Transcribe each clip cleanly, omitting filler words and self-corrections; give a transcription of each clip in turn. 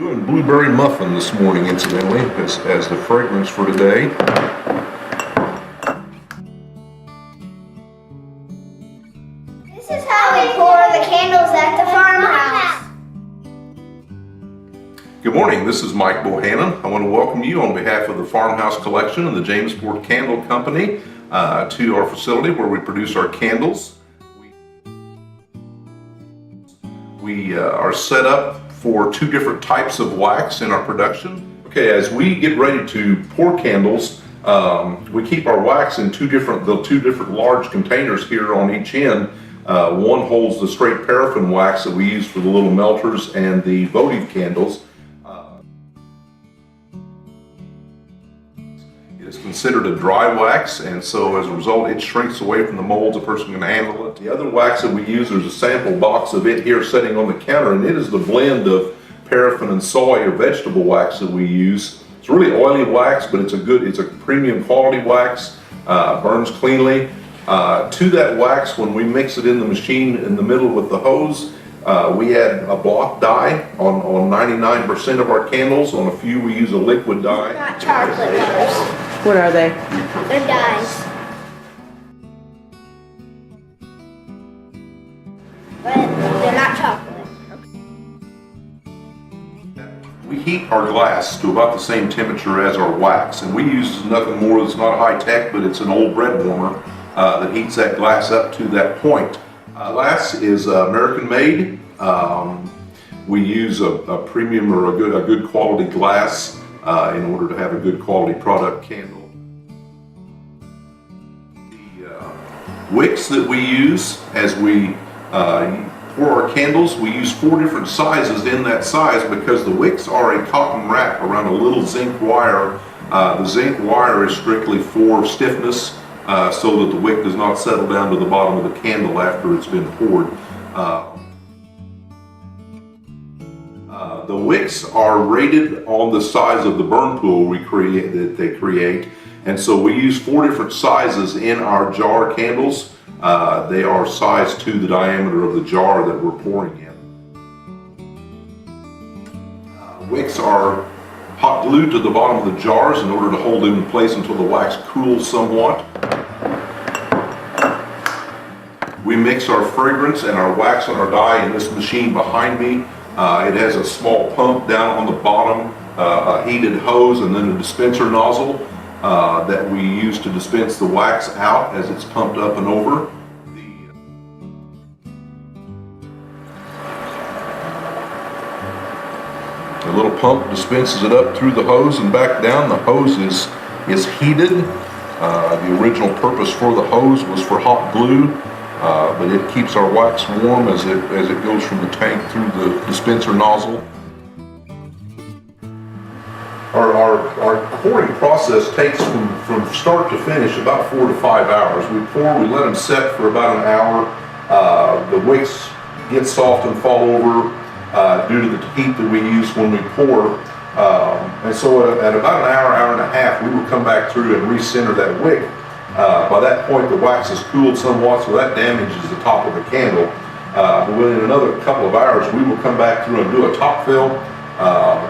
Doing blueberry muffin this morning, incidentally, as the fragrance for today. This is how we pour the candles at the farmhouse. Good morning, this is Mike Bohannon. I want to welcome you on behalf of the Farmhouse Collection and the Jamesport Candle Company to our facility where we produce our candles. We are set up for two different types of wax in our production. Okay, as we get ready to pour candles, we keep our wax in two different large containers here on each end. One holds the straight paraffin wax that we use for the little melters and the votive candles. It is considered a dry wax, and so as a result it shrinks away from the molds a person can handle it. The other wax that we use, there's a sample box of it here sitting on the counter, and it is the blend of paraffin and soy or vegetable wax that we use. It's really oily wax, but it's a premium quality wax, burns cleanly. To that wax, when we mix it in the machine in the middle with the hose, we add a block dye on 99% of our candles. On a few we use a liquid dye. Not chocolate bars. What are they? They're dyes. But they're not chocolate. We heat our glass to about the same temperature as our wax, and we use nothing more that's not high tech, but it's an old bread warmer that heats that glass up to that point. Glass is American made. We use a premium or a good quality glass in order to have a good quality product candle. The wicks that we use as we pour our candles, we use 4 different sizes in that size because the wicks are a cotton wrap around a little zinc wire. The zinc wire is strictly for stiffness so that the wick does not settle down to the bottom of the candle after it's been poured. The wicks are rated on the size of the burn pool that they create, and so we use 4 different sizes in our jar candles. They are sized to the diameter of the jar that we're pouring in. Wicks are hot glued to the bottom of the jars in order to hold them in place until the wax cools somewhat. We mix our fragrance and our wax and our dye in this machine behind me. It has a small pump down on the bottom, a heated hose, and then a dispenser nozzle that we use to dispense the wax out as it's pumped up and over. The little pump dispenses it up through the hose and back down. The hose is heated. The original purpose for the hose was for hot glue, but it keeps our wax warm as it goes from the tank through the dispenser nozzle. Our pouring process takes from start to finish about 4 to 5 hours. We pour, we let them set for about an hour. The wicks get soft and fall over due to the heat that we use when we pour. And so at about an hour, hour and a half, we will come back through and recenter that wick. By that point, the wax has cooled somewhat, so that damages the top of the candle. But within another couple of hours, we will come back through and do a top fill.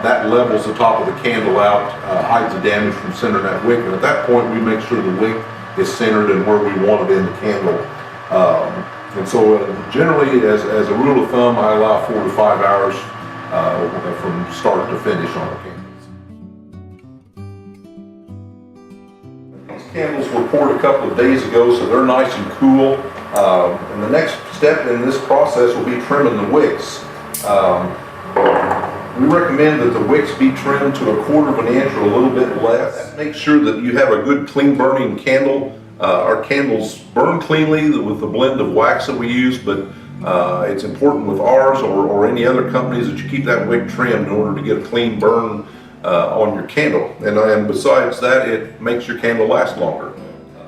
That levels the top of the candle out, hides the damage from centering that wick, and at that point, we make sure the wick is centered and where we want it in the candle. And so generally, as a rule of thumb, I allow 4 to 5 hours from start to finish on the candles. These candles were poured a couple of days ago, so they're nice and cool. And the next step in this process will be trimming the wicks. We recommend that the wicks be trimmed to 1/4 of an inch or a little bit less. Make sure that you have a good clean burning candle. Our candles burn cleanly with the blend of wax that we use, but it's important with ours or any other companies that you keep that wick trimmed in order to get a clean burn on your candle. And besides that, it makes your candle last longer.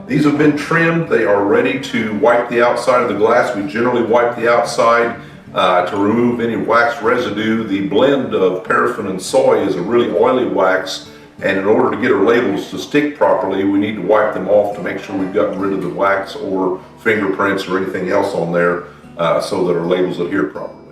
These have been trimmed. They are ready to wipe the outside of the glass. We generally wipe the outside to remove any wax residue. The blend of paraffin and soy is a really oily wax, and in order to get our labels to stick properly, we need to wipe them off to make sure we've gotten rid of the wax or fingerprints or anything else on there so that our labels adhere properly.